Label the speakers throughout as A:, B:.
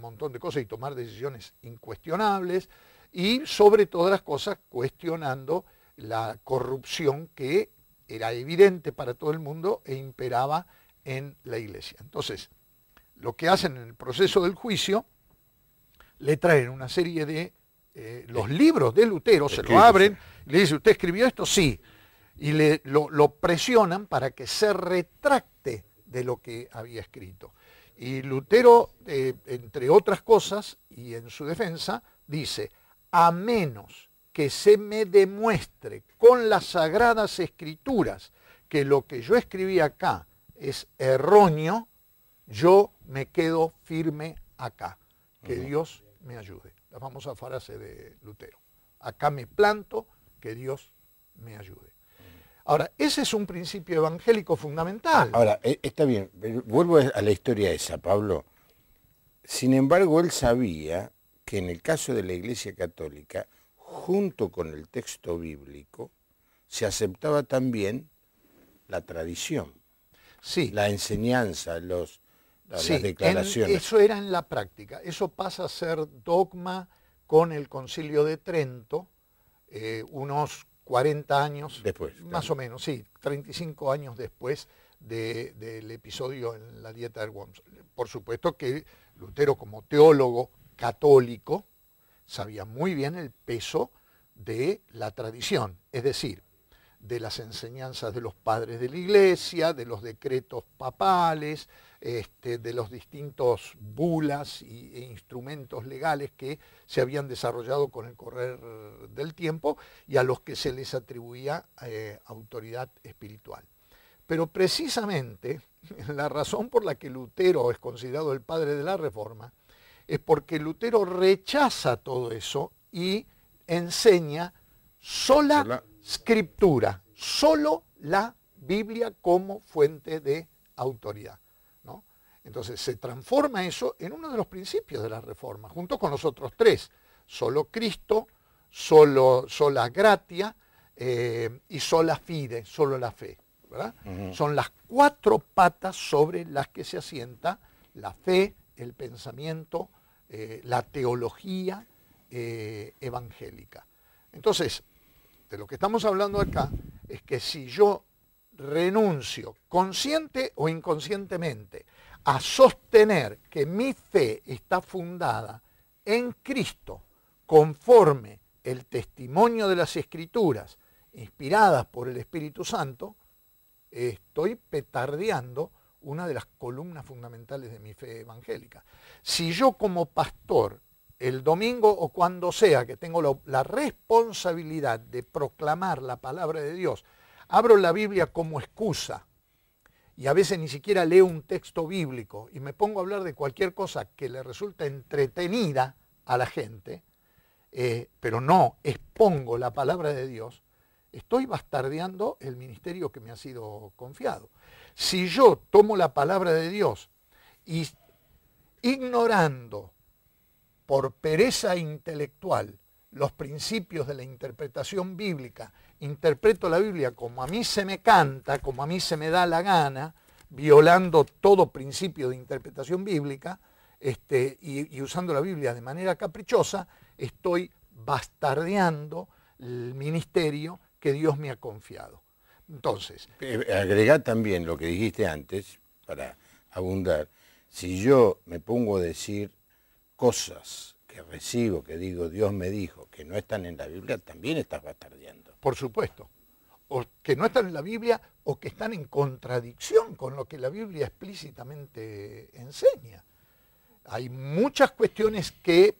A: montón de cosas y tomar decisiones incuestionables, y sobre todas las cosas cuestionando la corrupción que era evidente para todo el mundo e imperaba en la iglesia. Entonces, lo que hacen en el proceso del juicio, le traen una serie de los libros de Lutero, se lo abren, le dicen, ¿usted escribió esto? Sí. Y lo presionan para que se retracte de lo que había escrito. Y Lutero, entre otras cosas, y en su defensa, dice, a menos que se me demuestre con las Sagradas Escrituras que lo que yo escribí acá es erróneo, yo me quedo firme acá. Que Dios me ayude. La famosa frase de Lutero. Acá me planto, que Dios me ayude. Ahora, ese es un principio evangélico fundamental.
B: Ahora, está bien, vuelvo a la historia esa, Pablo. Sin embargo, él sabía que en el caso de la Iglesia Católica, junto con el texto bíblico, se aceptaba también la tradición,
A: sí,
B: la enseñanza, las
A: sí,
B: declaraciones.
A: Eso era en la práctica. Eso pasa a ser dogma con el Concilio de Trento, unos 40 años,
B: después,
A: más o menos, sí, 35 años después del episodio en la Dieta de Worms. Por supuesto que Lutero, como teólogo católico, sabía muy bien el peso de la tradición, es decir, de las enseñanzas de los padres de la Iglesia, de los decretos papales, de los distintos bulas e instrumentos legales que se habían desarrollado con el correr del tiempo y a los que se les atribuía autoridad espiritual. Pero precisamente la razón por la que Lutero es considerado el padre de la Reforma es porque Lutero rechaza todo eso y enseña sola Escritura, solo la Biblia como fuente de autoridad, ¿no? Entonces se transforma eso en uno de los principios de la Reforma, junto con los otros tres: solo Cristo, sola gratia y sola fide, solo la fe, ¿verdad? Son las cuatro patas sobre las que se asienta la fe, el pensamiento, la teología evangélica. Entonces, de lo que estamos hablando acá es que si yo renuncio, consciente o inconscientemente, a sostener que mi fe está fundada en Cristo, conforme el testimonio de las Escrituras, inspiradas por el Espíritu Santo, estoy petardeando una de las columnas fundamentales de mi fe evangélica. Si yo como pastor, el domingo o cuando sea que tengo la responsabilidad de proclamar la palabra de Dios, abro la Biblia como excusa y a veces ni siquiera leo un texto bíblico y me pongo a hablar de cualquier cosa que le resulta entretenida a la gente, pero no expongo la palabra de Dios, estoy bastardeando el ministerio que me ha sido confiado. Si yo tomo la palabra de Dios y ignorando por pereza intelectual los principios de la interpretación bíblica, interpreto la Biblia como a mí se me canta, como a mí se me da la gana, violando todo principio de interpretación bíblica, y usando la Biblia de manera caprichosa, estoy bastardeando el ministerio que Dios me ha confiado. Entonces,
B: agregá también lo que dijiste antes, para abundar. Si yo me pongo a decir cosas que recibo, que digo Dios me dijo, que no están en la Biblia, también estás bastardeando.
A: Por supuesto. O que no están en la Biblia o que están en contradicción con lo que la Biblia explícitamente enseña. Hay muchas cuestiones que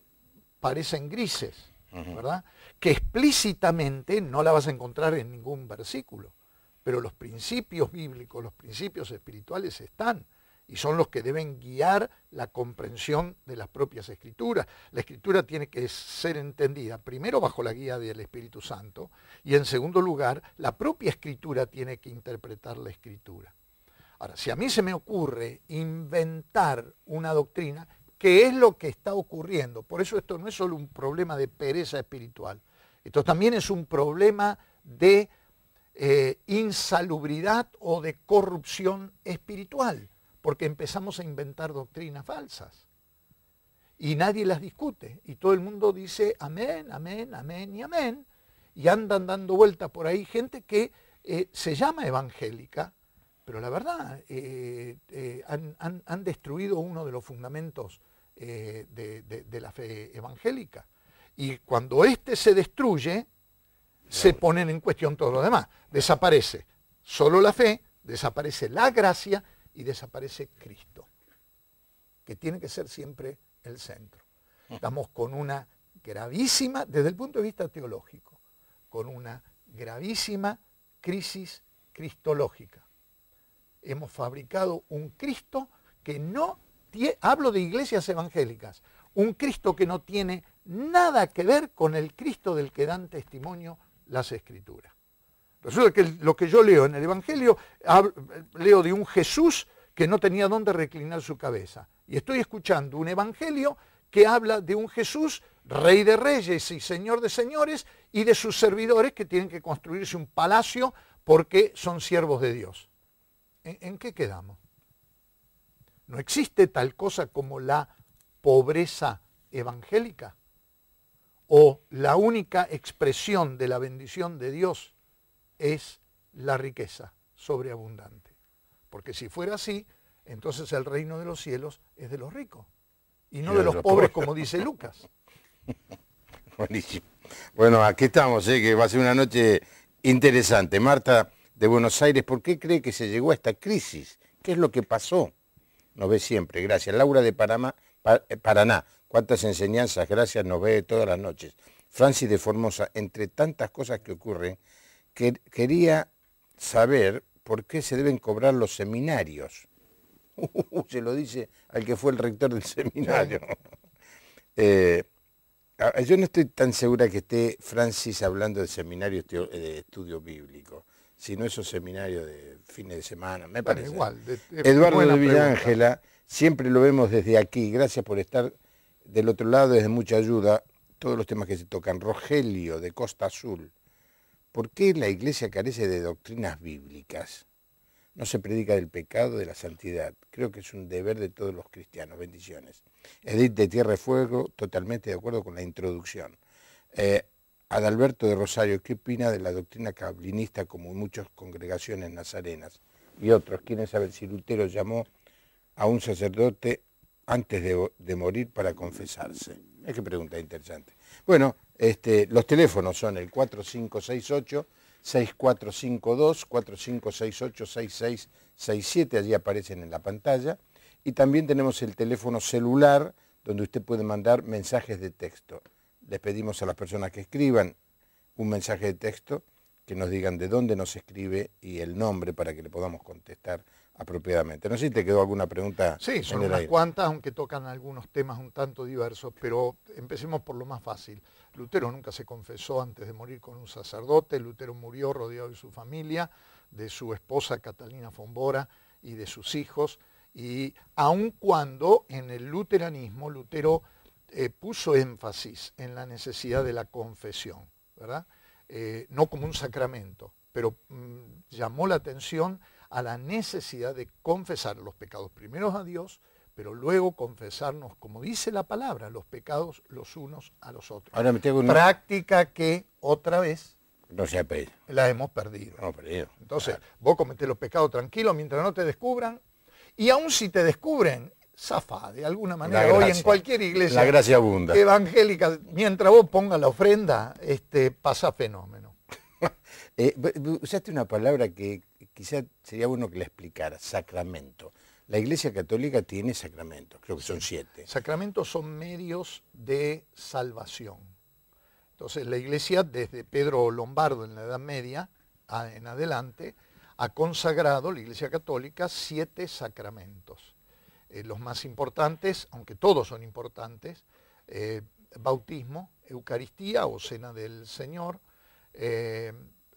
A: parecen grises, ¿verdad? Que explícitamente no la vas a encontrar en ningún versículo, pero los principios bíblicos, los principios espirituales están y son los que deben guiar la comprensión de las propias Escrituras. La Escritura tiene que ser entendida primero bajo la guía del Espíritu Santo y en segundo lugar la propia Escritura tiene que interpretar la Escritura. Ahora, si a mí se me ocurre inventar una doctrina, ¿qué es lo que está ocurriendo? Por eso esto no es solo un problema de pereza espiritual, esto también es un problema de insalubridad o de corrupción espiritual, porque empezamos a inventar doctrinas falsas. y nadie las discute. Y todo el mundo dice amén, amén, amén y amén. Y andan dando vueltas por ahí gente que se llama evangélica, pero la verdad han destruido uno de los fundamentos de la fe evangélica. Y cuando este se destruye, se ponen en cuestión todo lo demás. Desaparece solo la fe, desaparece la gracia y desaparece Cristo, que tiene que ser siempre el centro. Estamos con una gravísima, desde el punto de vista teológico, con una gravísima crisis cristológica. Hemos fabricado un Cristo que no tiene, hablo de iglesias evangélicas, un Cristo que no tiene nada que ver con el Cristo del que dan testimonio las Escrituras. Resulta que lo que yo leo en el Evangelio, leo de un Jesús que no tenía dónde reclinar su cabeza. Y estoy escuchando un Evangelio que habla de un Jesús, Rey de Reyes y Señor de Señores, y de sus servidores que tienen que construirse un palacio porque son siervos de Dios. ¿En qué quedamos? No existe tal cosa como la pobreza evangélica, o la única expresión de la bendición de Dios es la riqueza sobreabundante. Porque si fuera así, entonces el reino de los cielos es de los ricos y no de los pobres, como dice Lucas.
B: Buenísimo. Bueno, aquí estamos, que va a ser una noche interesante. Marta de Buenos Aires, ¿por qué cree que se llegó a esta crisis? ¿Qué es lo que pasó? Nos ve siempre, gracias. Laura de Paraná, cuántas enseñanzas, gracias, nos ve todas las noches. Francis de Formosa, entre tantas cosas que ocurren, quería saber por qué se deben cobrar los seminarios. Se lo dice al que fue el rector del seminario. Yo no estoy tan segura que esté Francis hablando de seminarios de estudio bíblico, sino esos seminarios de fines de semana, me parece.
A: Igual,
B: Eduardo de Villángela, siempre lo vemos desde aquí, gracias por estar del otro lado, es de mucha ayuda, todos los temas que se tocan. Rogelio, de Costa Azul, ¿por qué la Iglesia carece de doctrinas bíblicas? No se predica del pecado, de la santidad. Creo que es un deber de todos los cristianos. Bendiciones. Edith de Tierra y Fuego, totalmente de acuerdo con la introducción. Adalberto de Rosario, ¿qué opina de la doctrina calvinista como en muchas congregaciones nazarenas? Y otros quieren saber si Lutero llamó a un sacerdote antes de morir para confesarse. Es que pregunta interesante. Bueno, los teléfonos son el 4568-6452, 4568-6667, allí aparecen en la pantalla. Y también tenemos el teléfono celular, donde usted puede mandar mensajes de texto. Les pedimos a las personas que escriban un mensaje de texto, que nos digan de dónde nos escribe y el nombre para que le podamos contestar apropiadamente. No sé si te quedó alguna pregunta.
A: Sí, son unas cuantas, aunque tocan algunos temas un tanto diversos, pero empecemos por lo más fácil. Lutero nunca se confesó antes de morir con un sacerdote. Lutero murió rodeado de su familia, de su esposa Catalina Fombora y de sus hijos, y aun cuando en el luteranismo Lutero puso énfasis en la necesidad de la confesión, ¿verdad? No como un sacramento, pero llamó la atención a la necesidad de confesar los pecados primeros a Dios, pero luego confesarnos, como dice la palabra, los pecados los unos a los otros.
B: Ahora me tengo
A: práctica que otra vez
B: no se ha pedido.
A: La hemos perdido.
B: No, perdido.
A: Entonces, vos cometés los pecados tranquilos mientras no te descubran, y aun si te descubren, zafá, de alguna manera, hoy en cualquier iglesia
B: la gracia abunda.
A: Evangélica, mientras vos pongas la ofrenda, pasa fenómeno.
B: Usaste una palabra que quizás sería bueno que la explicara, sacramento. La Iglesia Católica tiene sacramentos, creo que son 7.
A: Sacramentos son medios de salvación. Entonces la Iglesia, desde Pedro Lombardo en la Edad Media en adelante, ha consagrado, la Iglesia Católica, 7 sacramentos. Los más importantes, aunque todos son importantes, bautismo, Eucaristía o Cena del Señor,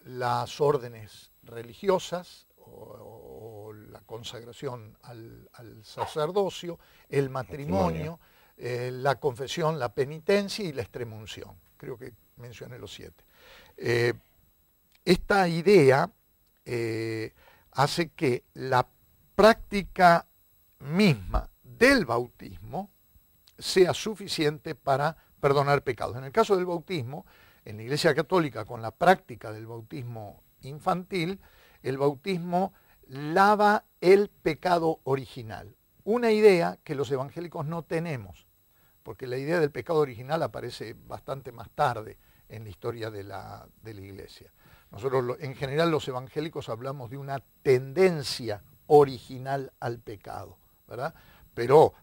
A: las órdenes religiosas o la consagración al sacerdocio, el matrimonio, la confesión, la penitencia y la extremunción. Creo que mencioné los 7. Esta idea hace que la práctica misma del bautismo sea suficiente para perdonar pecados. En el caso del bautismo, en la Iglesia Católica, con la práctica del bautismo infantil, el bautismo lava el pecado original. Una idea que los evangélicos no tenemos, porque la idea del pecado original aparece bastante más tarde en la historia de la Iglesia. Nosotros, en general, los evangélicos hablamos de una tendencia original al pecado, ¿verdad? Pero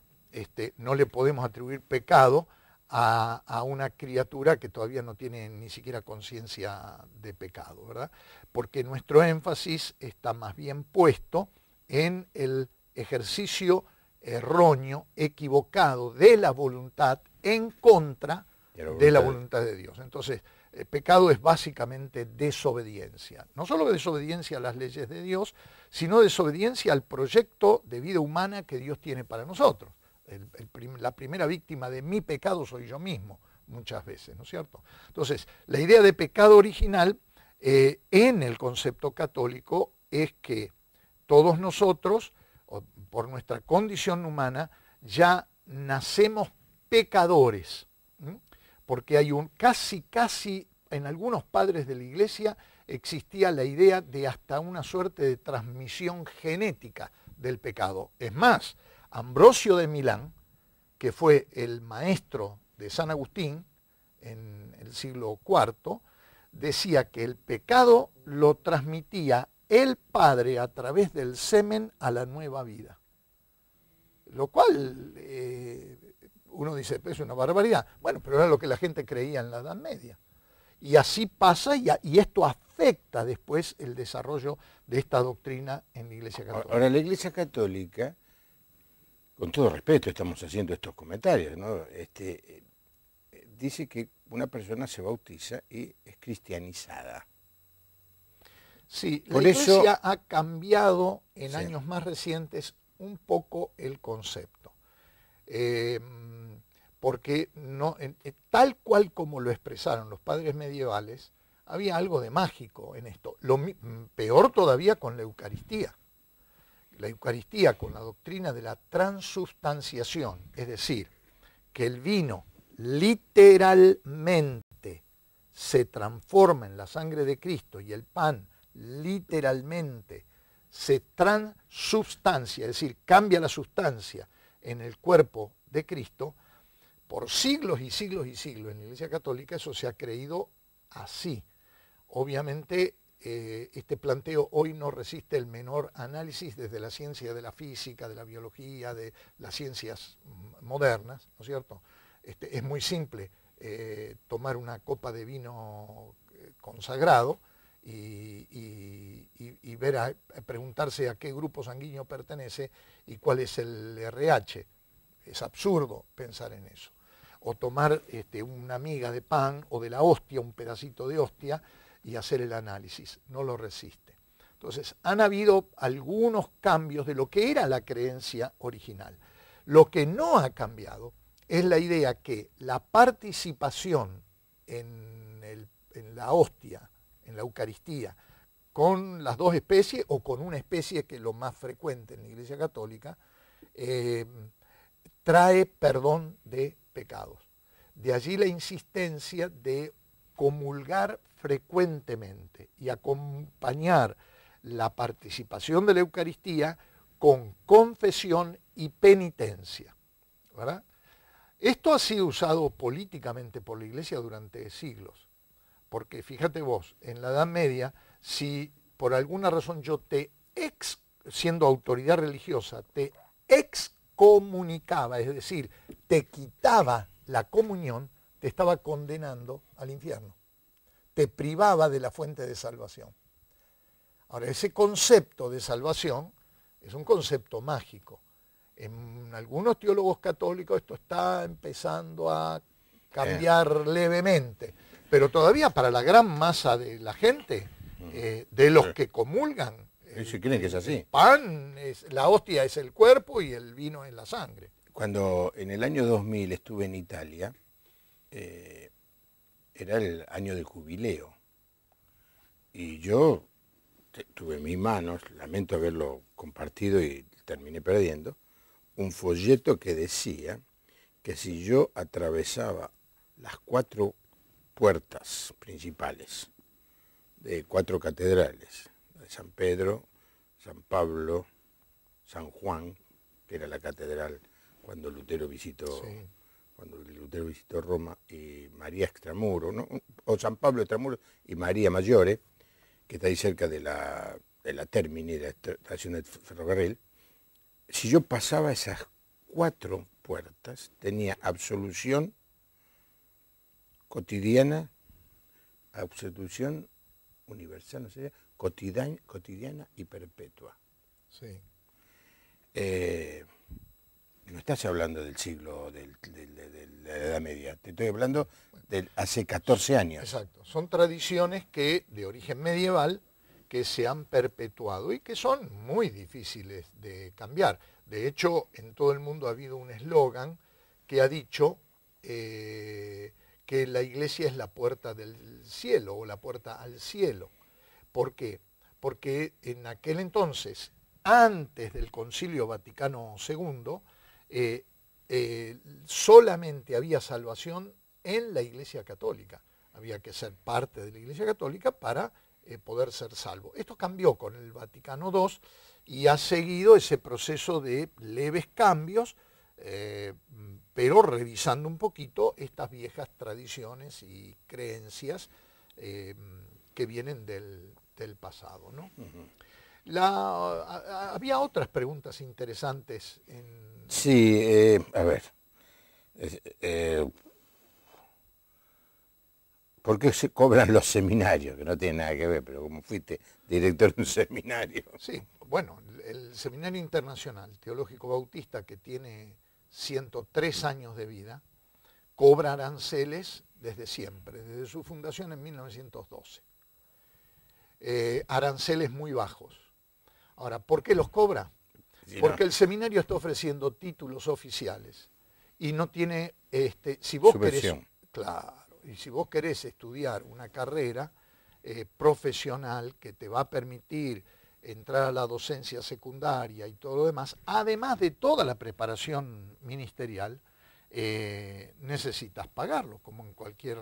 A: no le podemos atribuir pecado a una criatura que todavía no tiene ni siquiera conciencia de pecado, ¿verdad? Porque nuestro énfasis está más bien puesto en el ejercicio erróneo, equivocado de la voluntad en contra de la voluntad de Dios. Entonces, el pecado es básicamente desobediencia. No solo desobediencia a las leyes de Dios, sino desobediencia al proyecto de vida humana que Dios tiene para nosotros. La primera víctima de mi pecado soy yo mismo, muchas veces, ¿no es cierto? Entonces, la idea de pecado original en el concepto católico es que todos nosotros, por nuestra condición humana, ya nacemos pecadores, porque hay casi en algunos padres de la Iglesia existía la idea de hasta una suerte de transmisión genética del pecado. Es más, Ambrosio de Milán, que fue el maestro de San Agustín en el siglo IV, decía que el pecado lo transmitía el padre a través del semen a la nueva vida. Lo cual uno dice, es una barbaridad. Bueno, pero era lo que la gente creía en la Edad Media. Y así pasa y esto afecta después el desarrollo de esta doctrina en la Iglesia Católica.
B: Ahora, la Iglesia Católica, con todo respeto estamos haciendo estos comentarios, ¿no? Dice que una persona se bautiza y es cristianizada.
A: Sí, la Iglesia ha cambiado en años más recientes un poco el concepto. Porque tal cual como lo expresaron los padres medievales, había algo de mágico en esto. Peor todavía con la Eucaristía. La Eucaristía con la doctrina de la transubstanciación, es decir, que el vino literalmente se transforma en la sangre de Cristo y el pan literalmente se transubstancia, es decir, cambia la sustancia en el cuerpo de Cristo. Por siglos y siglos y siglos en la Iglesia Católica eso se ha creído así. Obviamente este planteo hoy no resiste el menor análisis desde la ciencia de la física, de la biología, de las ciencias modernas, ¿no es cierto? Es muy simple tomar una copa de vino consagrado y preguntarse a qué grupo sanguíneo pertenece y cuál es el RH. Es absurdo pensar en eso. O tomar una miga de pan o de la hostia, un pedacito de hostia, y hacer el análisis. No lo resiste. Entonces, han habido algunos cambios de lo que era la creencia original. Lo que no ha cambiado es la idea que la participación en la hostia, en la Eucaristía, con las dos especies o con una especie que es lo más frecuente en la Iglesia Católica, trae perdón de pecados. De allí la insistencia de comulgar frecuentemente y acompañar la participación de la Eucaristía con confesión y penitencia, ¿verdad? Esto ha sido usado políticamente por la Iglesia durante siglos, porque fíjate vos, en la Edad Media, si por alguna razón yo siendo autoridad religiosa, te excomunicaba, es decir, te quitaba la comunión, te estaba condenando al infierno. Te privaba de la fuente de salvación. Ahora, ese concepto de salvación es un concepto mágico. En algunos teólogos católicos esto está empezando a cambiar levemente, pero todavía para la gran masa de la gente, de los que comulgan,
B: ¿se creen que es así?
A: El pan, la hostia es el cuerpo y el vino es la sangre.
B: Cuando en el año 2000 estuve en Italia, era el año del jubileo. Y yo tuve en mis manos, lamento haberlo compartido y terminé perdiendo, un folleto que decía que si yo atravesaba las 4 puertas principales de 4 catedrales, de San Pedro, San Pablo, San Juan, que era la catedral cuando Lutero visitó,
A: Sí.
B: cuando Lutero visitó Roma, y María Extramuro, ¿no? O San Pablo Extramuro y María Maggiore, que está ahí cerca de la Termini, de la estación del ferrocarril. Si yo pasaba esas 4 puertas, tenía absolución cotidiana, absolución universal, no sé, cotidiana y perpetua.
A: Sí.
B: No estás hablando del siglo de la Edad Media, te estoy hablando de hace 14 años.
A: Exacto. Son tradiciones que de origen medieval que se han perpetuado y que son muy difíciles de cambiar. De hecho, en todo el mundo ha habido un eslogan que ha dicho que la iglesia es la puerta del cielo o la puerta al cielo. ¿Por qué? Porque en aquel entonces, antes del Concilio Vaticano II, solamente había salvación en la Iglesia Católica. Había que ser parte de la Iglesia Católica para poder ser salvo. Esto cambió con el Vaticano II y ha seguido ese proceso de leves cambios, pero revisando un poquito estas viejas tradiciones y creencias que vienen del pasado, ¿no? Había otras preguntas interesantes en...
B: Sí, a ver. ¿Por qué se cobran los seminarios? Que no tiene nada que ver, pero como fuiste director de un seminario.
A: Sí, bueno, el Seminario Internacional Teológico Bautista, que tiene 103 años de vida, cobra aranceles desde siempre, desde su fundación en 1912. Aranceles muy bajos. Ahora, ¿por qué los cobra?
B: Sí,
A: Porque
B: no.
A: el seminario está ofreciendo títulos oficiales y no tiene, si vos querés,
B: Subvención.
A: claro, y si vos querés estudiar una carrera profesional que te va a permitir entrar a la docencia secundaria y todo lo demás, además de toda la preparación ministerial, necesitas pagarlo, como en cualquier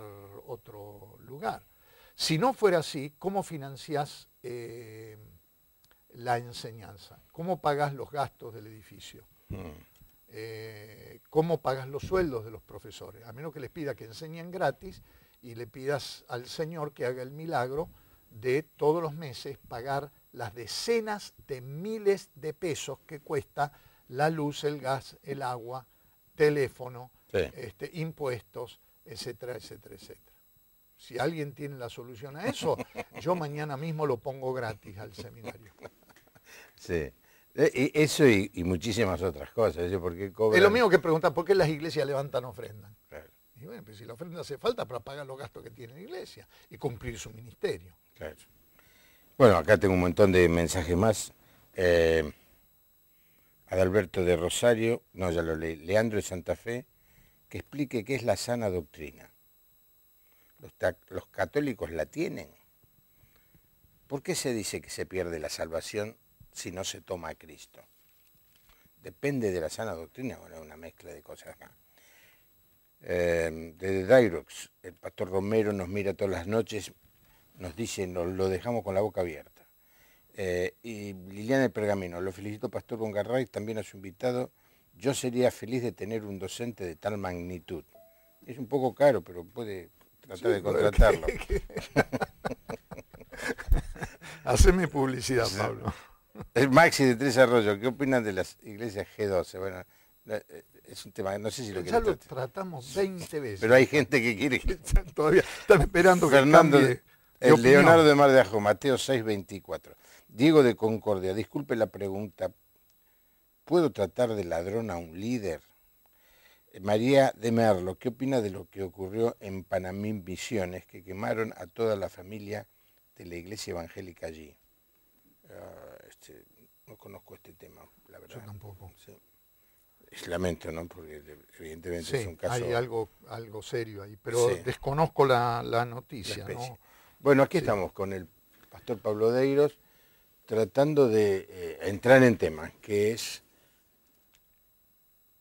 A: otro lugar. Si no fuera así, ¿cómo financiás la enseñanza? ¿Cómo pagás los gastos del edificio? ¿Cómo pagas los sueldos de los profesores? A menos que les pida que enseñen gratis y le pidas al Señor que haga el milagro de todos los meses pagar las decenas de miles de pesos que cuesta la luz, el gas, el agua, teléfono,
B: Sí.
A: Impuestos, etcétera, etcétera, etcétera. Si alguien tiene la solución a eso, yo mañana mismo lo pongo gratis al seminario.
B: Sí. Eso y muchísimas otras cosas. Porque cobran...
A: Es lo mismo que preguntar por qué las iglesias levantan ofrendas.
B: Claro,
A: Y bueno, pues si la ofrenda hace falta para pagar los gastos que tiene la iglesia y cumplir su ministerio.
B: claro. Bueno, acá tengo un montón de mensajes más. Adalberto de Rosario, no, ya lo leí. Leandro de Santa Fe, que explique qué es la sana doctrina. ¿Los católicos la tienen? ¿Por qué se dice que se pierde la salvación si no se toma a Cristo? Depende de la sana doctrina, bueno, una mezcla de cosas acá. Desde Dairox, el pastor Romero nos mira todas las noches, nos dice, nos lo dejamos con la boca abierta. Y Liliana de Pergamino, lo felicito pastor Bongarray, también a su invitado. Yo sería feliz de tener un docente de tal magnitud. Es un poco caro, pero puede tratar de contratarlo.
A: Haceme publicidad, Pablo.
B: El Maxi de Tres Arroyos, ¿qué opinan de las iglesias G12? Bueno, es un tema, no sé si lo
A: Ya
B: quieren
A: lo
B: tratar.
A: tratamos 20 veces.
B: Pero hay gente que quiere que...
A: Todavía están esperando que
B: Fernando,
A: cambie de
B: el
A: opinión.
B: Leonardo de Mar de Ajo, Mateo 6:24. Diego de Concordia, disculpe la pregunta, ¿puedo tratar de ladrón a un líder? María de Merlo, ¿qué opina de lo que ocurrió en Panamín Misiones, que quemaron a toda la familia de la iglesia evangélica allí? No conozco este tema, la verdad.
A: Yo tampoco.
B: Sí. Lamento, ¿no? Porque evidentemente
A: Sí,
B: es un caso...
A: hay algo serio ahí, pero
B: Sí.
A: desconozco la noticia.
B: La especie.
A: ¿No?
B: Bueno, aquí
A: Sí.
B: estamos con el pastor Pablo Deiros tratando de entrar en tema, que es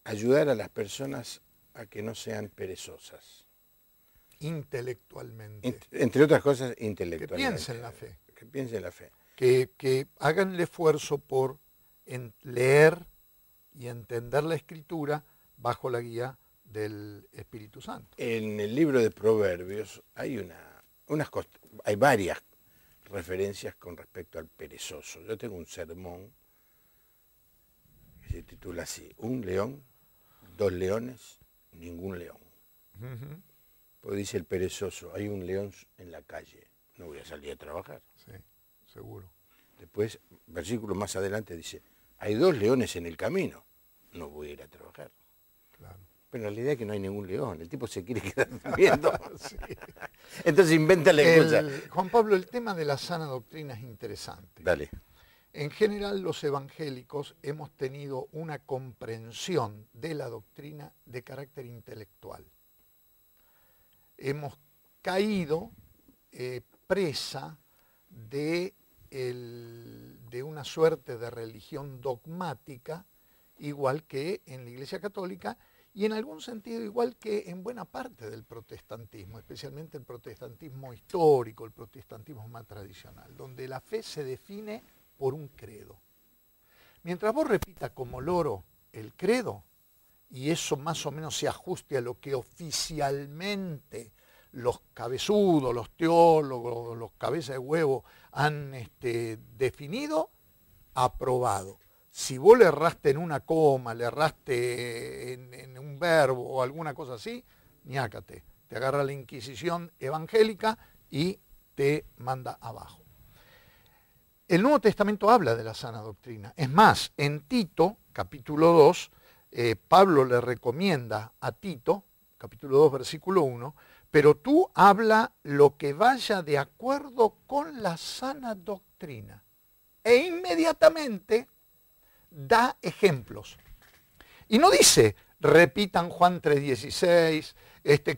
B: ayudar a las personas a que no sean perezosas.
A: Intelectualmente.
B: Entre otras cosas,
A: Que
B: intelectualmente.
A: piensen la fe.
B: Que piensen la fe.
A: Que hagan el esfuerzo por leer y entender la Escritura bajo la guía del Espíritu Santo.
B: En el libro de Proverbios hay hay varias referencias con respecto al perezoso. Yo tengo un sermón que se titula así: un león, dos leones, ningún león. Porque dice el perezoso, hay un león en la calle, no voy a salir a trabajar.
A: Sí, seguro.
B: Después, versículo más adelante dice, hay dos leones en el camino, no voy a ir a trabajar.
A: Claro.
B: Pero en realidad es que no hay ningún león, el tipo se quiere quedar durmiendo.
A: Sí.
B: Entonces inventa la excusa.
A: Juan Pablo, el tema de la sana doctrina es interesante.
B: Dale.
A: En general, los evangélicos hemos tenido una comprensión de la doctrina de carácter intelectual. Hemos caído presa de una suerte de religión dogmática, igual que en la Iglesia Católica, y en algún sentido igual que en buena parte del protestantismo, especialmente el protestantismo histórico, el protestantismo más tradicional, donde la fe se define por un credo. Mientras vos repitas como loro el credo, y eso más o menos se ajuste a lo que oficialmente los cabezudos, los teólogos, los cabezas de huevo han definido, aprobado. Si vos le erraste en una coma, le erraste en un verbo o alguna cosa así, ñácate. Te agarra la Inquisición evangélica y te manda abajo. El Nuevo Testamento habla de la sana doctrina. Es más, en Tito, capítulo 2, Pablo le recomienda a Tito, capítulo 2, versículo 1, pero tú habla lo que vaya de acuerdo con la sana doctrina. E inmediatamente da ejemplos. Y no dice, repitan Juan 3:16,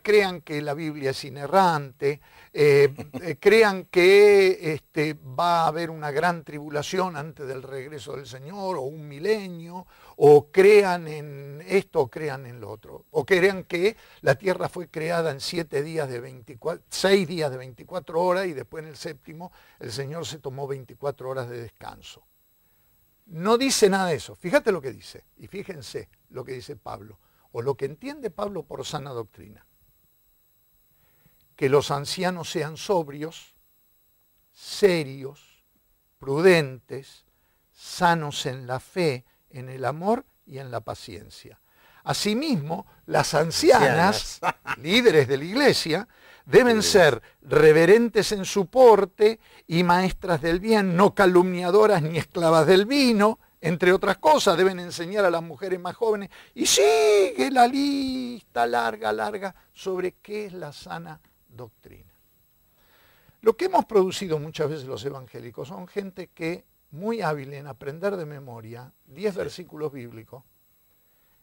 A: crean que la Biblia es inerrante, crean que va a haber una gran tribulación antes del regreso del Señor, o un milenio, o crean en esto o crean en lo otro, o crean que la tierra fue creada en 6 días de 24 horas y después en el séptimo el Señor se tomó 24 horas de descanso. No dice nada de eso. Fíjate lo que dice, y fíjense lo que dice Pablo, o lo que entiende Pablo por sana doctrina. Que los ancianos sean sobrios, serios, prudentes, sanos en la fe, en el amor y en la paciencia. Asimismo, las ancianas, líderes de la iglesia, deben ser reverentes en su porte y maestras del bien, no calumniadoras ni esclavas del vino, entre otras cosas. Deben enseñar a las mujeres más jóvenes, y sigue la lista larga sobre qué es la sana doctrina. Lo que hemos producido muchas veces los evangélicos son gente que, muy hábil en aprender de memoria 10 versículos bíblicos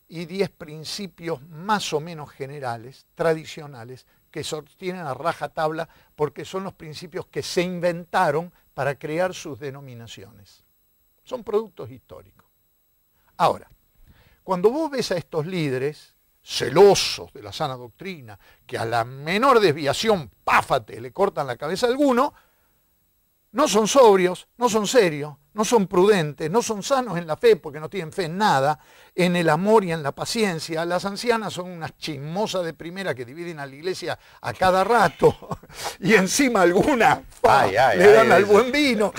A: y 10 principios más o menos generales, tradicionales, que sostienen a rajatabla porque son los principios que se inventaron para crear sus denominaciones. Son productos históricos. Ahora, cuando vos ves a estos líderes celosos de la sana doctrina, que a la menor desviación, páfate, le cortan la cabeza a alguno, no son sobrios, no son serios, no son prudentes, no son sanos en la fe porque no tienen fe en nada, en el amor y en la paciencia. Las ancianas son unas chismosas de primera que dividen a la iglesia a cada rato y encima alguna le dan al buen vino.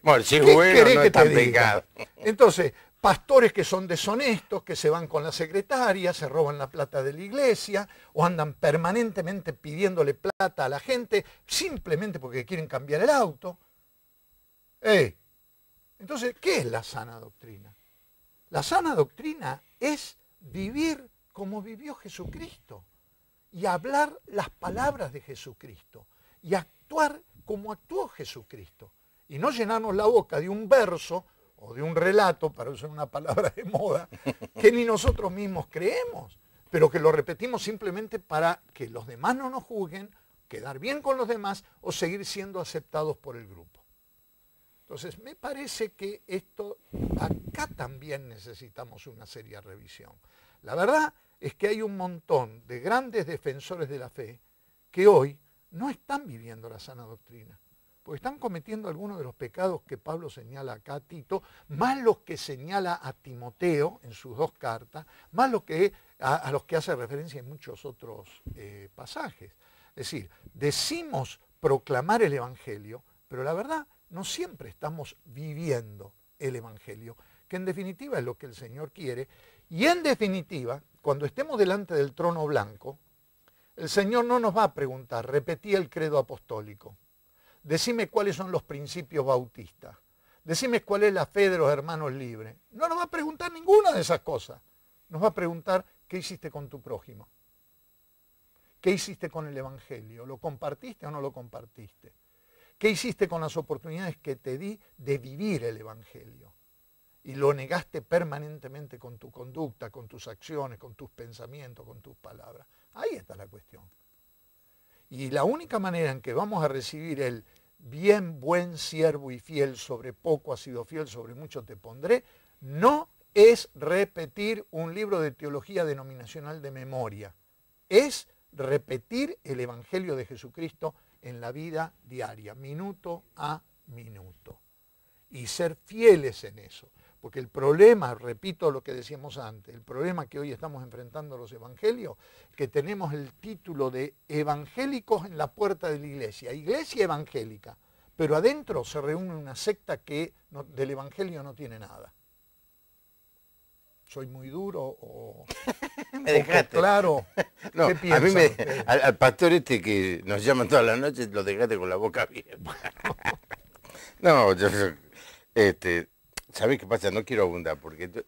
B: Bueno, si es bueno, no es tan pecado.
A: Entonces, pastores que son deshonestos, que se van con la secretaria, se roban la plata de la iglesia o andan permanentemente pidiéndole plata a la gente simplemente porque quieren cambiar el auto. Entonces, ¿qué es la sana doctrina? La sana doctrina es vivir como vivió Jesucristo y hablar las palabras de Jesucristo y actuar como actuó Jesucristo y no llenarnos la boca de un verso o de un relato, para usar una palabra de moda, que ni nosotros mismos creemos, pero que lo repetimos simplemente para que los demás no nos juzguen, quedar bien con los demás o seguir siendo aceptados por el grupo. Entonces, me parece que acá también necesitamos una seria revisión. La verdad es que hay un montón de grandes defensores de la fe que hoy no están viviendo la sana doctrina, porque están cometiendo algunos de los pecados que Pablo señala acá a Tito, más los que señala a Timoteo en sus 2 cartas, más a los que hace referencia en muchos otros pasajes. Es decir, decimos proclamar el Evangelio, pero la verdad no siempre estamos viviendo el Evangelio, que en definitiva es lo que el Señor quiere, y en definitiva, cuando estemos delante del trono blanco, el Señor no nos va a preguntar, repetí el credo apostólico, decime cuáles son los principios bautistas, decime cuál es la fe de los hermanos libres. No nos va a preguntar ninguna de esas cosas. Nos va a preguntar qué hiciste con tu prójimo, qué hiciste con el Evangelio, ¿lo compartiste o no lo compartiste? ¿Qué hiciste con las oportunidades que te di de vivir el Evangelio? Y lo negaste permanentemente con tu conducta, con tus acciones, con tus pensamientos, con tus palabras. Ahí está la cuestión. Y la única manera en que vamos a recibir el bien, buen siervo y fiel, sobre poco has sido fiel, sobre mucho te pondré, no es repetir un libro de teología denominacional de memoria. Es repetir el Evangelio de Jesucristo en la vida diaria, minuto a minuto. Y ser fieles en eso. Porque el problema, repito lo que decíamos antes, el problema que hoy estamos enfrentando los evangelios, que tenemos el título de evangélicos en la puerta de la iglesia, iglesia evangélica, pero adentro se reúne una secta que del evangelio no tiene nada. ¿Soy muy duro o
B: me dejaste
A: claro?
B: No,
A: ¿Qué piensan?
B: a mí al pastor este que nos llaman todas las noches lo dejaste con la boca abierta. No, ¿sabés qué pasa? No quiero abundar, porque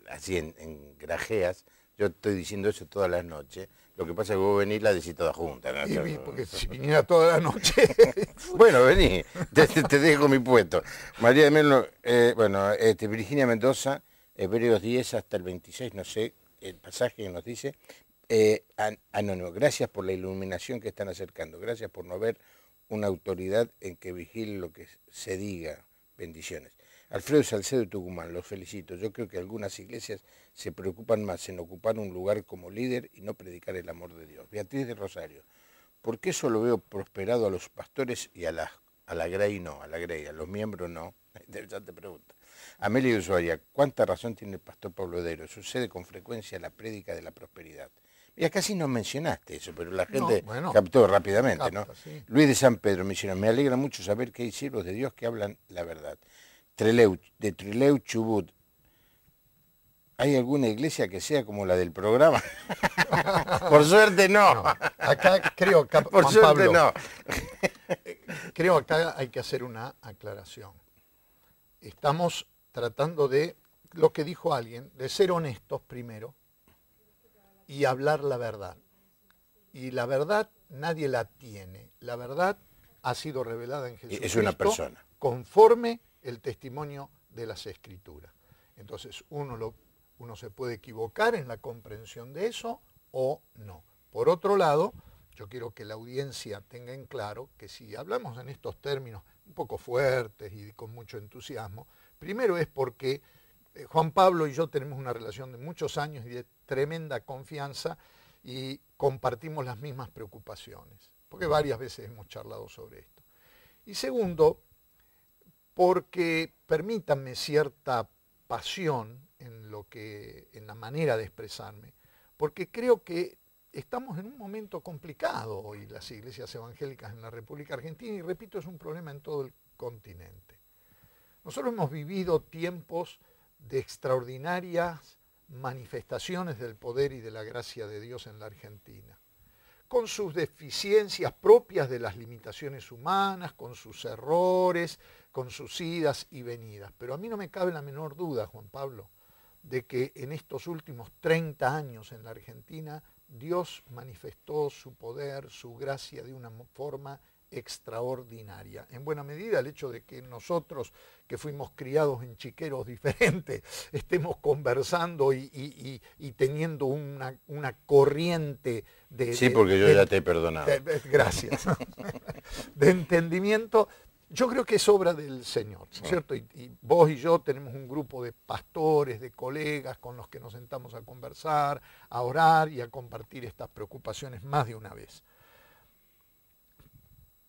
B: así en grajeas, yo estoy diciendo eso todas las noches. Lo que pasa es que vos venís la decís todas juntas, ¿no?
A: Porque si viniera toda la noche...
B: Bueno, vení, te dejo mi puesto. María de Melo, Virginia Mendoza, Hebreos 10 hasta el 26, no sé, el pasaje que nos dice, anónimo, gracias por la iluminación que están acercando, gracias por no haber una autoridad en que vigile lo que se diga, bendiciones. Alfredo Salcedo de Tucumán, los felicito. Yo creo que algunas iglesias se preocupan más en ocupar un lugar como líder y no predicar el amor de Dios. Beatriz de Rosario, ¿por qué solo veo prosperado a los pastores y a la Grey no, a los miembros no? Interesante pregunta. Amelia de Ushuaia, ¿cuánta razón tiene el pastor Pablo Hedero? Sucede con frecuencia la prédica de la prosperidad. Mira, casi no mencionaste eso, pero la gente captó rápidamente, ¿no? Sí. Luis de San Pedro, misionero, me alegra mucho saber que hay siervos de Dios que hablan la verdad. De Trileu, Chubut, ¿hay alguna iglesia que sea como la del programa? Por suerte no.
A: Acá creo que
B: por suerte Pablo, no.
A: Creo que acá hay que hacer una aclaración. Estamos tratando de, lo que dijo alguien, de ser honestos primero y hablar la verdad. Y la verdad nadie la tiene. La verdad ha sido revelada en Jesucristo.
B: Es una persona.
A: Conforme el testimonio de las Escrituras. Entonces uno se puede equivocar en la comprensión de eso o no. Por otro lado, yo quiero que la audiencia tenga en claro que si hablamos en estos términos un poco fuertes y con mucho entusiasmo, primero es porque Juan Pablo y yo tenemos una relación de muchos años y de tremenda confianza y compartimos las mismas preocupaciones, porque varias veces hemos charlado sobre esto. Y segundo, porque permítanme cierta pasión en la manera de expresarme, porque creo que estamos en un momento complicado hoy las iglesias evangélicas en la República Argentina y repito, es un problema en todo el continente. Nosotros hemos vivido tiempos de extraordinarias manifestaciones del poder y de la gracia de Dios en la Argentina, con sus deficiencias propias de las limitaciones humanas, con sus errores, con sus idas y venidas. Pero a mí no me cabe la menor duda, Juan Pablo, de que en estos últimos 30 años en la Argentina Dios manifestó su poder, su gracia de una forma extraordinaria. En buena medida el hecho de que nosotros, que fuimos criados en chiqueros diferentes, estemos conversando y teniendo una corriente de...
B: Sí, porque yo ya te he perdonado.
A: Gracias. De entendimiento, Yo creo que es obra del Señor, ¿no es cierto? Y vos y yo tenemos un grupo de pastores, de colegas con los que nos sentamos a conversar, a orar y a compartir estas preocupaciones más de una vez.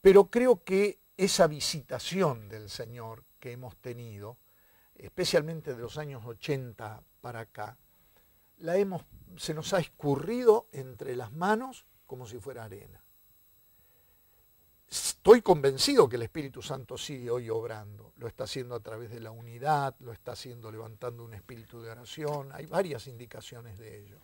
A: Pero creo que esa visitación del Señor que hemos tenido, especialmente de los años 80 para acá, se nos ha escurrido entre las manos como si fuera arena. Estoy convencido que el Espíritu Santo sigue hoy obrando, lo está haciendo a través de la unidad, lo está haciendo levantando un espíritu de oración, hay varias indicaciones de ello.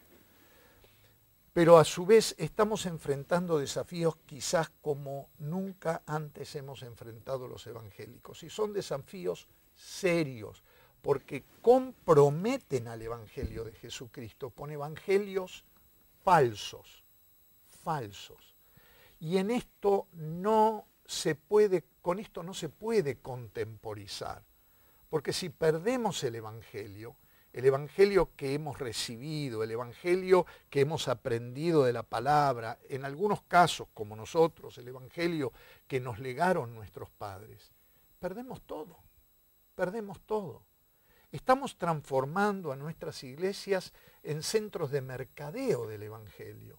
A: Pero a su vez estamos enfrentando desafíos quizás como nunca antes hemos enfrentado los evangélicos, y son desafíos serios, porque comprometen al Evangelio de Jesucristo con evangelios falsos. Y en esto con esto no se puede contemporizar, porque si perdemos el Evangelio que hemos recibido, el Evangelio que hemos aprendido de la palabra, en algunos casos como nosotros, el Evangelio que nos legaron nuestros padres, perdemos todo. Estamos transformando a nuestras iglesias en centros de mercadeo del Evangelio.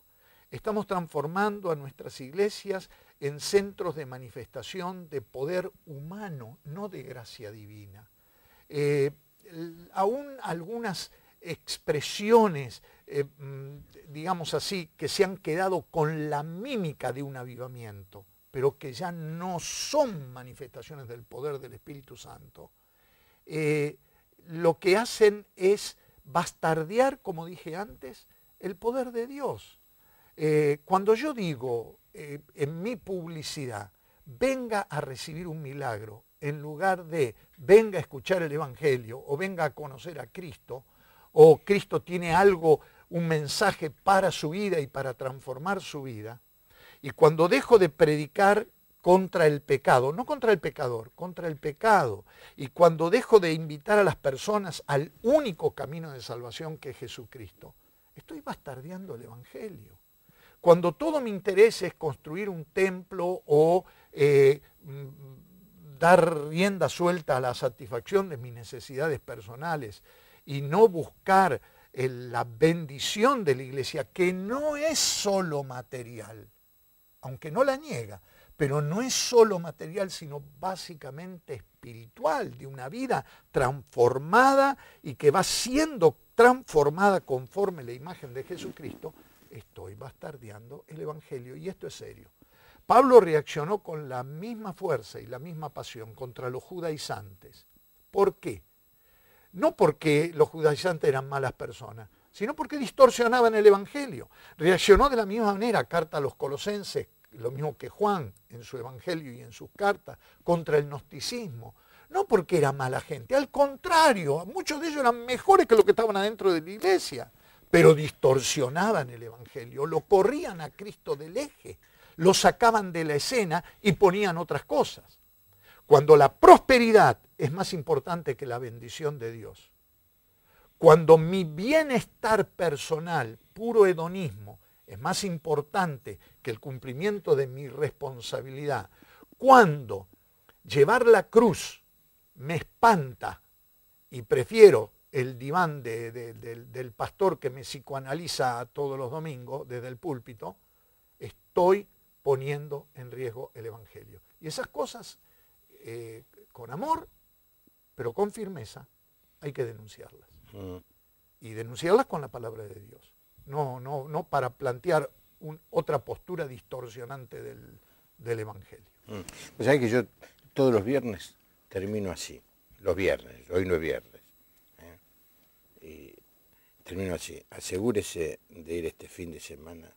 A: Estamos transformando a nuestras iglesias en centros de manifestación de poder humano, no de gracia divina. Aún algunas expresiones, digamos así, que se han quedado con la mímica de un avivamiento, pero que ya no son manifestaciones del poder del Espíritu Santo, lo que hacen es bastardear, como dije antes, el poder de Dios. Cuando yo digo en mi publicidad, venga a recibir un milagro, en lugar de venga a escuchar el Evangelio o venga a conocer a Cristo, o Cristo tiene algo, un mensaje para su vida y para transformar su vida, y cuando dejo de predicar contra el pecado, no contra el pecador, contra el pecado, y cuando dejo de invitar a las personas al único camino de salvación que es Jesucristo, estoy bastardeando el Evangelio. Cuando todo mi interés es construir un templo o dar rienda suelta a la satisfacción de mis necesidades personales y no buscar la bendición de la iglesia, que no es solo material, aunque no la niega, pero no es solo material, sino básicamente espiritual, de una vida transformada y que va siendo transformada conforme la imagen de Jesucristo, estoy bastardeando el Evangelio, y esto es serio. Pablo reaccionó con la misma fuerza y la misma pasión contra los judaizantes. ¿Por qué? No porque los judaizantes eran malas personas, sino porque distorsionaban el Evangelio. Reaccionó de la misma manera, carta a los Colosenses, lo mismo que Juan en su Evangelio y en sus cartas, contra el gnosticismo. No porque era mala gente, al contrario, muchos de ellos eran mejores que los que estaban adentro de la iglesia, pero distorsionaban el Evangelio, lo corrían a Cristo del eje, lo sacaban de la escena y ponían otras cosas. Cuando la prosperidad es más importante que la bendición de Dios, cuando mi bienestar personal, puro hedonismo, es más importante que el cumplimiento de mi responsabilidad, cuando llevar la cruz me espanta y prefiero el diván del pastor que me psicoanaliza todos los domingos desde el púlpito, estoy poniendo en riesgo el Evangelio. Y esas cosas, con amor, pero con firmeza, hay que denunciarlas. Y denunciarlas con la palabra de Dios. No para plantear otra postura distorsionante del Evangelio.
B: Pues sabés que yo todos los viernes termino así. Los viernes, hoy no es viernes. Y termino así. Asegúrese de ir este fin de semana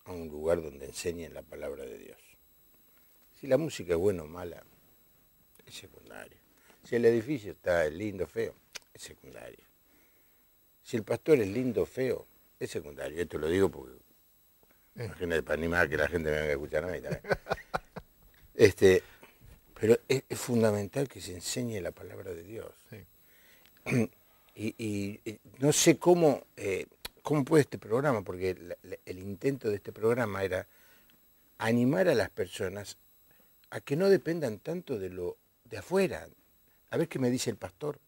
B: a un lugar donde enseñen la palabra de Dios. Si la música es buena o mala, es secundario. Si el edificio está lindo o feo, es secundario. Si el pastor es lindo o feo, es secundario. Esto lo digo porque imagínate, para animar que la gente me venga a escuchar a mí también. Pero es fundamental que se enseñe la palabra de Dios. Sí. Y no sé cómo puede este programa, porque el intento de este programa era animar a las personas a que no dependan tanto de lo de afuera, a ver qué me dice el pastor,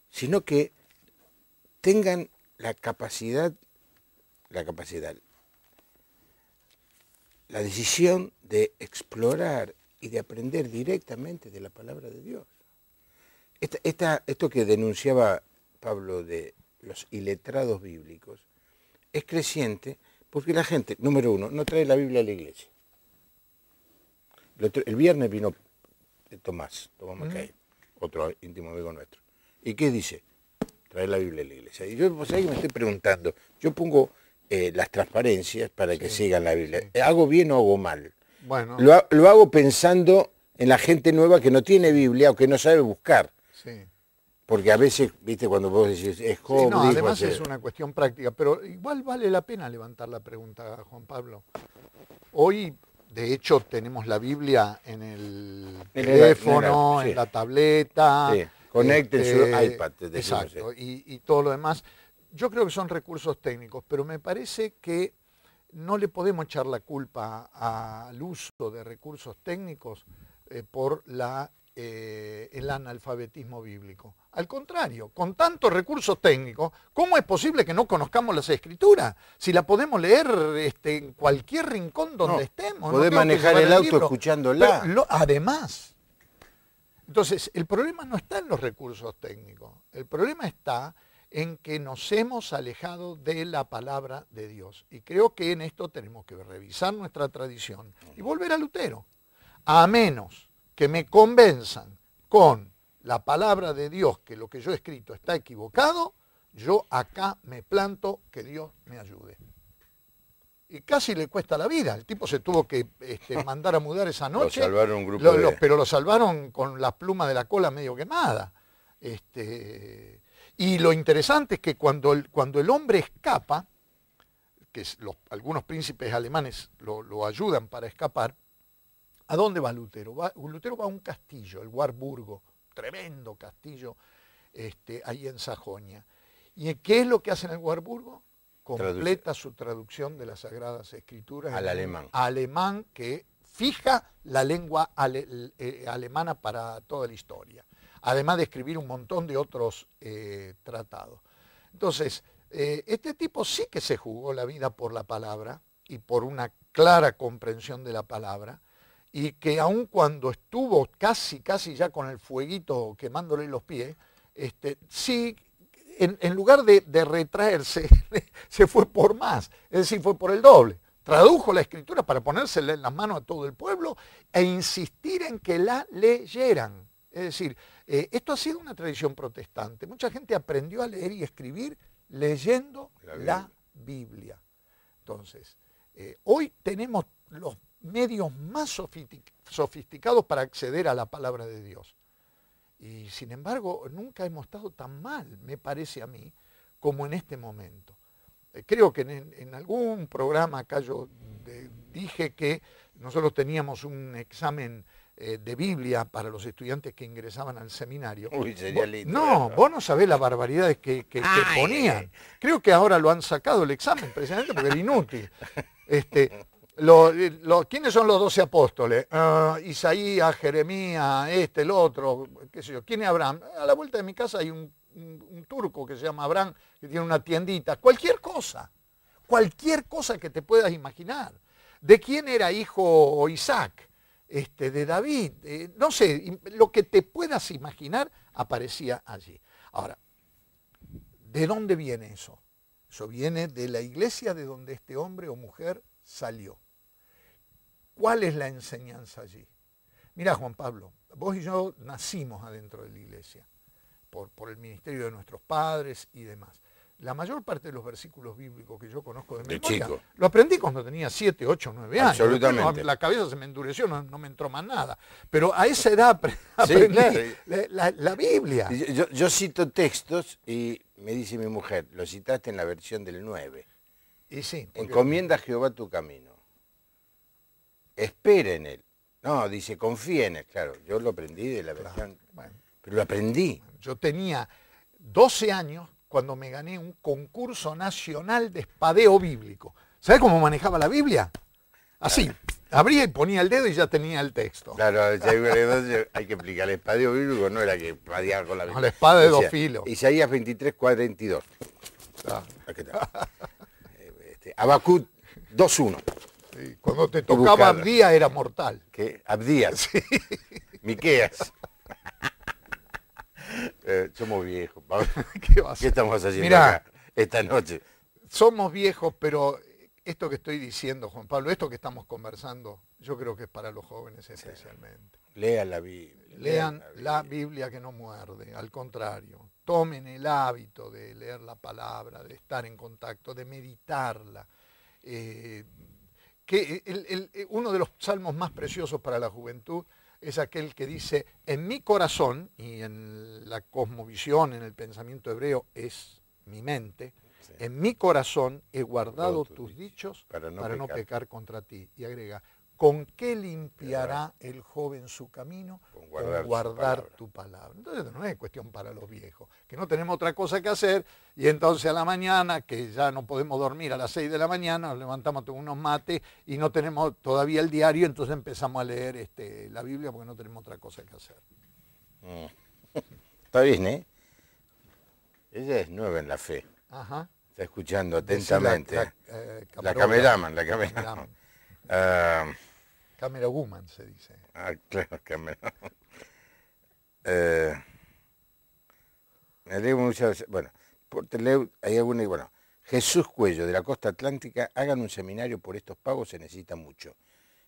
B: sino que tengan la capacidad, la decisión de explorar y de aprender directamente de la palabra de Dios. Esto que denunciaba Pablo de los iletrados bíblicos es creciente porque la gente, número uno, no trae la Biblia a la iglesia. El viernes vino Tomás Mackay, otro íntimo amigo nuestro. ¿Y qué dice? Traer la Biblia a la iglesia. Y yo, pues ahí me estoy preguntando, yo pongo las transparencias para que sigan la Biblia. ¿Hago bien o hago mal?
A: Bueno.
B: Lo hago pensando en la gente nueva que no tiene Biblia o que no sabe buscar.
A: Sí.
B: Porque a veces, viste, cuando vos decís, es joven.
A: Sí, no, además es una cuestión práctica, pero igual vale la pena levantar la pregunta, Juan Pablo. Hoy, de hecho, tenemos la Biblia en el teléfono, en la tableta.
B: Sí. Conecten su iPad.
A: Exacto, y todo lo demás. Yo creo que son recursos técnicos, pero me parece que no le podemos echar la culpa al uso de recursos técnicos por el analfabetismo bíblico. Al contrario, con tantos recursos técnicos, ¿cómo es posible que no conozcamos las Escrituras? Si la podemos leer en cualquier rincón donde estemos.
B: Podés manejar el auto escuchándola.
A: Además, entonces, el problema no está en los recursos técnicos. El problema está en que nos hemos alejado de la palabra de Dios. Y creo que en esto tenemos que revisar nuestra tradición y volver a Lutero. A menos que me convenzan con la palabra de Dios que lo que yo he escrito está equivocado, yo acá me planto, que Dios me ayude. Y casi le cuesta la vida. El tipo se tuvo que mandar a mudar esa noche.
B: Lo salvaron un grupo
A: pero lo salvaron con la pluma de la cola medio quemada. Y lo interesante es que cuando el hombre escapa, que algunos príncipes alemanes lo ayudan para escapar, ¿a dónde va Lutero? Lutero va a un castillo, el Warburgo, tremendo castillo ahí en Sajonia. ¿Y qué es lo que hace en el Warburgo? Completa su traducción de las Sagradas Escrituras
B: al alemán.
A: Alemán que fija la lengua alemana para toda la historia. Además de escribir un montón de otros tratados. Entonces, este tipo sí que se jugó la vida por la palabra y por una clara comprensión de la palabra, y que aun cuando estuvo casi ya con el fueguito quemándole los pies, sí, en lugar de retraerse, se fue por más, es decir, fue por el doble. Tradujo la escritura para ponérsela en las manos a todo el pueblo e insistir en que la leyeran. Es decir, esto ha sido una tradición protestante. Mucha gente aprendió a leer y escribir leyendo la Biblia. Entonces, hoy tenemos los medios más sofisticados para acceder a la palabra de Dios. Y sin embargo, nunca hemos estado tan mal, me parece a mí, como en este momento. Creo que en algún programa acá yo dije que nosotros teníamos un examen de Biblia para los estudiantes que ingresaban al seminario.
B: Uy, sería lindo.
A: No, vos no sabés las barbaridades que ponían. Creo que ahora lo han sacado el examen, precisamente porque era inútil. ¿Quiénes son los 12 apóstoles? Isaías, Jeremías, el otro, qué sé yo. ¿Quién es Abraham? A la vuelta de mi casa hay un turco que se llama Abraham, que tiene una tiendita. Cualquier cosa que te puedas imaginar. ¿De quién era hijo Isaac? De David. No sé, lo que te puedas imaginar aparecía allí. Ahora, ¿de dónde viene eso? Eso viene de la iglesia de donde este hombre o mujer salió. ¿Cuál es la enseñanza allí? Mira, Juan Pablo, vos y yo nacimos adentro de la iglesia, por el ministerio de nuestros padres y demás. La mayor parte de los versículos bíblicos que yo conozco de memoria,
B: chico,
A: lo aprendí cuando tenía 7, 8, 9 años.
B: Absolutamente.
A: La cabeza se me endureció, no me entró más nada. Pero a esa edad aprendí la Biblia.
B: Yo cito textos y me dice mi mujer, lo citaste en la versión del 9.
A: Y sí,
B: encomienda a Jehová tu camino. Espera en él. No, dice, confía en él. Claro, yo lo aprendí de la versión. Bueno, pero lo aprendí.
A: Yo tenía 12 años cuando me gané un concurso nacional de espadeo bíblico. ¿Sabés cómo manejaba la Biblia? Así. Abría y ponía el dedo y ya tenía el texto.
B: Claro, entonces hay que explicar. El espadio bíblico no era que espadeaba con la Biblia.
A: No, la espada de dos filos.
B: Isaías 23, 42.
A: Ah.
B: Aquí está. Habacuc 2.1.
A: Sí, cuando te tocaba Abdías era mortal.
B: ¿Qué? Abdías. Sí. Miqueas. Somos viejos, Pablo. ¿Qué estamos haciendo acá esta noche?
A: Somos viejos, pero esto que estoy diciendo, Juan Pablo, esto que estamos conversando, yo creo que es para los jóvenes especialmente.
B: Lean la Biblia.
A: Lean la Biblia que no muerde, al contrario. Tomen el hábito de leer la palabra, de estar en contacto, de meditarla. Uno de los salmos más preciosos para la juventud es aquel que dice, en mi corazón, y en la cosmovisión, en el pensamiento hebreo, es mi mente, sí. En mi corazón he guardado tus dichos para no pecar contra ti. Y agrega, ¿con qué limpiará el joven su camino? Con guardar tu palabra. Entonces no es cuestión para los viejos, que no tenemos otra cosa que hacer, y entonces a la mañana, que ya no podemos dormir a las 6 de la mañana, nos levantamos con unos mates y no tenemos todavía el diario, entonces empezamos a leer la Biblia porque no tenemos otra cosa que hacer.
B: Está bien, ¿eh? Ella es nueva en la fe.
A: Ajá.
B: Está escuchando atentamente. La cameraman.
A: Camera woman se dice.
B: Ah, claro, cameraman. Me leo muchas. Bueno, hay alguna. Bueno, Jesús Cuello, de la Costa Atlántica, hagan un seminario por estos pagos, se necesita mucho.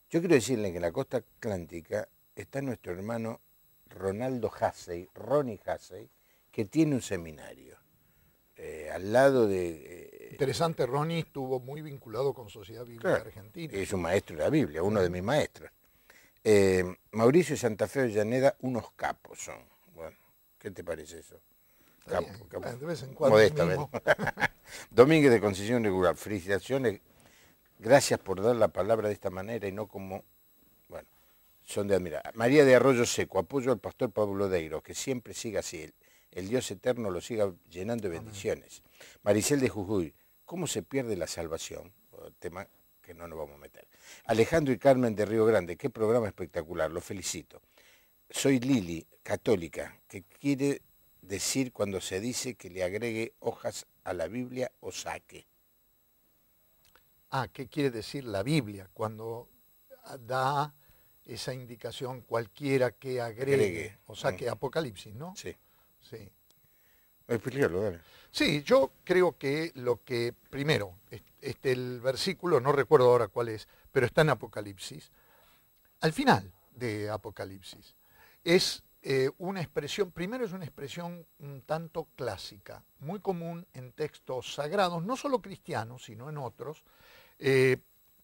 B: Yo quiero decirle que en la Costa Atlántica está nuestro hermano Ronaldo Hassey, Ronnie Hassey, que tiene un seminario. Al lado de...
A: Interesante, Ronnie estuvo muy vinculado con Sociedad Bíblica Argentina.
B: Es un maestro de la Biblia, uno de mis maestros. Mauricio y Santa Fe de Llaneda, unos capos son. Bueno, ¿qué te parece eso? Capo.
A: Bueno, de vez en cuando.
B: Modestamente. Domínguez de Concesión Regular, felicitaciones. Gracias por dar la palabra de esta manera y no como... Bueno, son de admirar. María de Arroyo Seco, apoyo al pastor Pablo Deiro, que siempre siga así. El Dios eterno lo siga llenando de bendiciones. Amén. Maricel de Jujuy, ¿cómo se pierde la salvación? Tema que no nos vamos a meter. Alejandro y Carmen de Río Grande, qué programa espectacular, los felicito. Soy Lili, católica, que quiere decir cuando se dice que le agregue hojas a la Biblia o saque.
A: ¿Qué quiere decir la Biblia? Cuando da esa indicación cualquiera que agregue o saque Apocalipsis, ¿no?
B: Sí.
A: Sí.
B: Explícalo, dale.
A: Sí, yo creo que lo que, primero, el versículo, no recuerdo ahora cuál es, pero está en Apocalipsis, al final de Apocalipsis, es una expresión, primero es una expresión un tanto clásica, muy común en textos sagrados, no solo cristianos, sino en otros,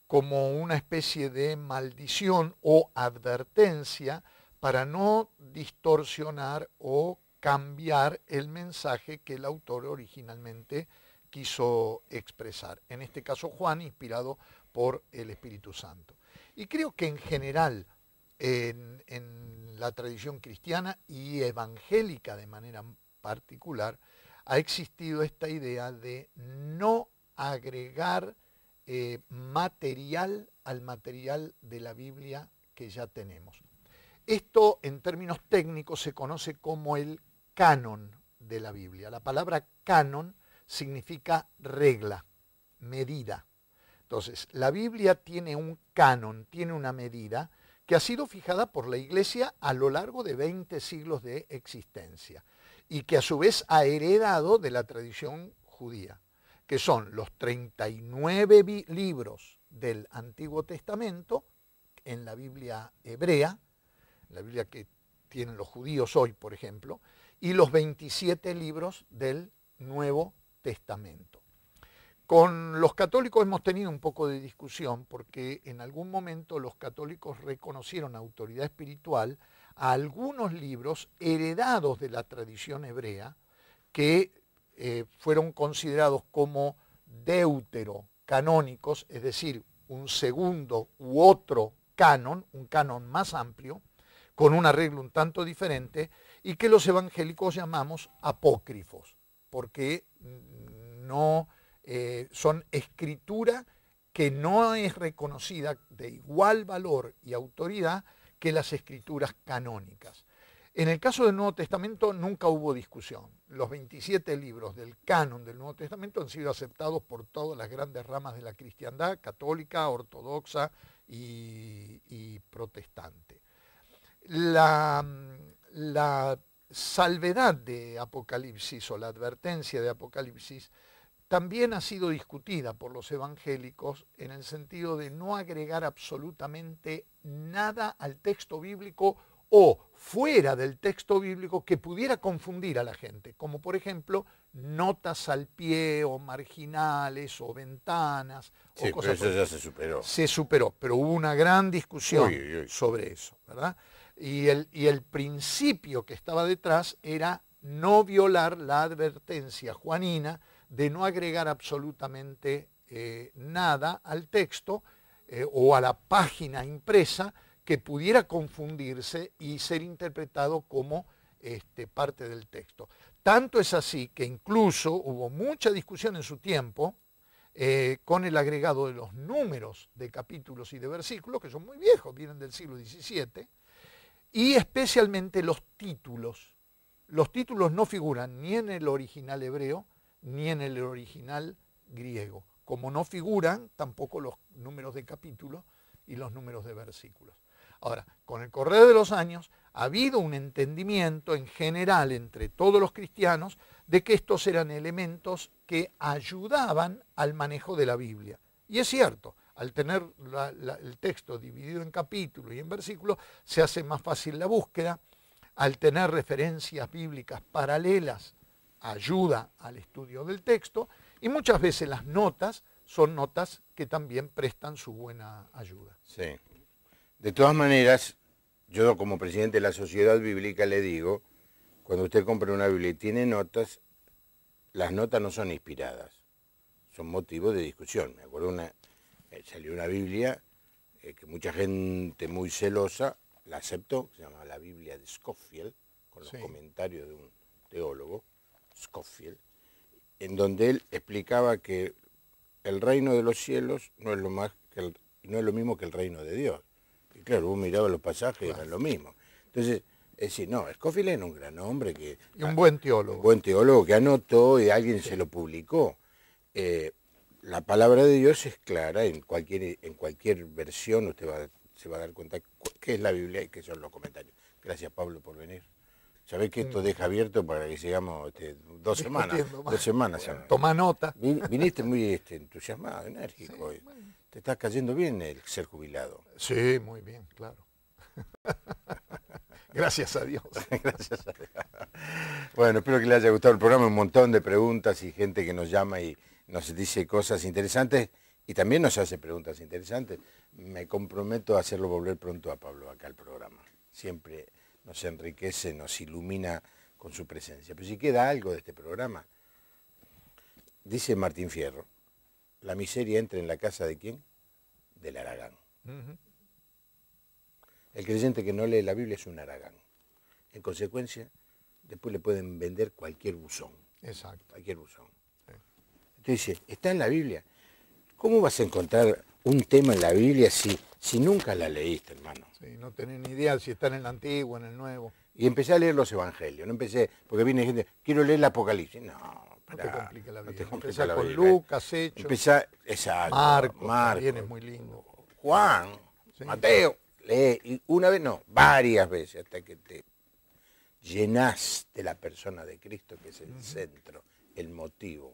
A: como una especie de maldición o advertencia para no distorsionar o cambiar el mensaje que el autor originalmente quiso expresar. En este caso Juan, inspirado por el Espíritu Santo. Y creo que en general, en la tradición cristiana y evangélica de manera particular, ha existido esta idea de no agregar material al material de la Biblia que ya tenemos. Esto en términos técnicos se conoce como el canon de la Biblia. La palabra canon significa regla, medida. Entonces, la Biblia tiene un canon, tiene una medida que ha sido fijada por la Iglesia a lo largo de 20 siglos de existencia y que a su vez ha heredado de la tradición judía, que son los 39 libros del Antiguo Testamento en la Biblia hebrea, la Biblia que tienen los judíos hoy, por ejemplo, y los 27 libros del Nuevo Testamento. Con los católicos hemos tenido un poco de discusión porque en algún momento los católicos reconocieron autoridad espiritual a algunos libros heredados de la tradición hebrea que fueron considerados como deuterocanónicos, es decir, un segundo u otro canon, un canon más amplio, con un arreglo un tanto diferente, y que los evangélicos llamamos apócrifos, porque no son escritura que no es reconocida de igual valor y autoridad que las escrituras canónicas. En el caso del Nuevo Testamento nunca hubo discusión. Los 27 libros del canon del Nuevo Testamento han sido aceptados por todas las grandes ramas de la cristiandad, católica, ortodoxa y protestante. La salvedad de Apocalipsis o la advertencia de Apocalipsis también ha sido discutida por los evangélicos en el sentido de no agregar absolutamente nada al texto bíblico o fuera del texto bíblico que pudiera confundir a la gente, como por ejemplo notas al pie o marginales o ventanas.
B: Sí,
A: o cosas
B: pero eso ya se superó.
A: Se superó, pero hubo una gran discusión sobre eso, ¿verdad? Y el principio que estaba detrás era no violar la advertencia juanina de no agregar absolutamente nada al texto o a la página impresa que pudiera confundirse y ser interpretado como parte del texto. Tanto es así que incluso hubo mucha discusión en su tiempo con el agregado de los números de capítulos y de versículos, que son muy viejos, vienen del siglo XVII, y especialmente los títulos. Los títulos no figuran ni en el original hebreo ni en el original griego, como no figuran tampoco los números de capítulos y los números de versículos. Ahora, con el correr de los años ha habido un entendimiento en general entre todos los cristianos de que estos eran elementos que ayudaban al manejo de la Biblia. Y es cierto, al tener el texto dividido en capítulos y en versículos, se hace más fácil la búsqueda. Al tener referencias bíblicas paralelas, ayuda al estudio del texto. Y muchas veces las notas son notas que también prestan su buena ayuda.
B: Sí. De todas maneras, yo como presidente de la Sociedad Bíblica le digo, cuando usted compra una Biblia y tiene notas, las notas no son inspiradas, son motivos de discusión. Me acuerdo salió una Biblia que mucha gente muy celosa la aceptó, se llama la Biblia de Scofield, con los comentarios de un teólogo, Scofield, en donde él explicaba que el reino de los cielos no es lo mismo que el reino de Dios. Y claro, vos mirabas los pasajes y eran lo mismo. Entonces, es decir, no, Scofield era un gran hombre
A: y un buen teólogo.
B: Un buen teólogo que anotó y alguien se lo publicó. La palabra de Dios es clara, en cualquier versión usted se va a dar cuenta qué es la Biblia y qué son los comentarios. Gracias, Pablo, por venir. Sabés que esto deja abierto para que sigamos 2 semanas. 2 semanas.
A: Bueno, toma nota.
B: Viniste muy entusiasmado, enérgico. Sí, bueno. Te está cayendo bien el ser jubilado.
A: Sí, muy bien, claro. Gracias a Dios.
B: Gracias a Dios. Bueno, espero que le haya gustado el programa. Un montón de preguntas y gente que nos llama y nos dice cosas interesantes y también nos hace preguntas interesantes. Me comprometo a hacerlo volver pronto a Pablo acá al programa. Siempre nos enriquece, nos ilumina con su presencia. Pero si queda algo de este programa, dice Martín Fierro, la miseria entra en la casa ¿de quién? Del haragán. El creyente que no lee la Biblia es un haragán. En consecuencia, después le pueden vender cualquier buzón.
A: Exacto.
B: Cualquier buzón. Sí. Entonces dice, está en la Biblia. ¿Cómo vas a encontrar un tema en la Biblia si nunca la leíste, hermano?
A: Sí, no tenés ni idea si está en el Antiguo, en el Nuevo.
B: Y empecé a leer los Evangelios. No empecé, porque viene gente, quiero leer el Apocalipsis. No
A: te compliques la vida.
B: No te compliques la
A: con
B: vida.
A: Lucas, Hechos.
B: Exacto.
A: Marcos, también es muy lindo.
B: Juan, sí. Mateo. Lee, y una vez no, varias veces, hasta que te llenás de la persona de Cristo, que es el centro, el motivo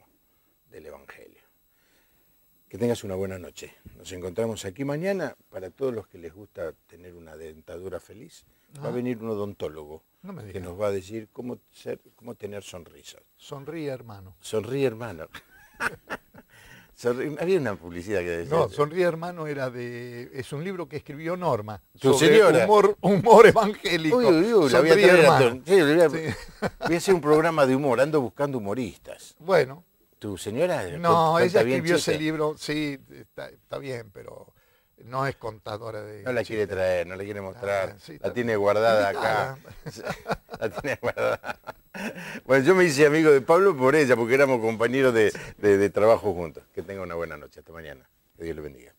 B: del Evangelio. Que tengas una buena noche. Nos encontramos aquí mañana. Para todos los que les gusta tener una dentadura feliz, va a venir un odontólogo que nos va a decir cómo tener sonrisas.
A: Sonríe, hermano.
B: Sonríe, hermano. Había una publicidad que decía...
A: No, Sonríe, hermano es un libro que escribió Norma.
B: Tu
A: sobre
B: señora.
A: Humor evangélico.
B: Sonríe, hermano. Voy a hacer un programa de humor, ando buscando humoristas.
A: Bueno.
B: ¿Tu señora?
A: No, ella escribió ese libro, sí, está bien, pero no es contadora de...
B: No la quiere traer, no la quiere mostrar, sí, la tiene guardada acá. La tiene guardada. Bueno, yo me hice amigo de Pablo por ella, porque éramos compañeros de trabajo juntos. Que tenga una buena noche, hasta mañana. Que Dios le bendiga.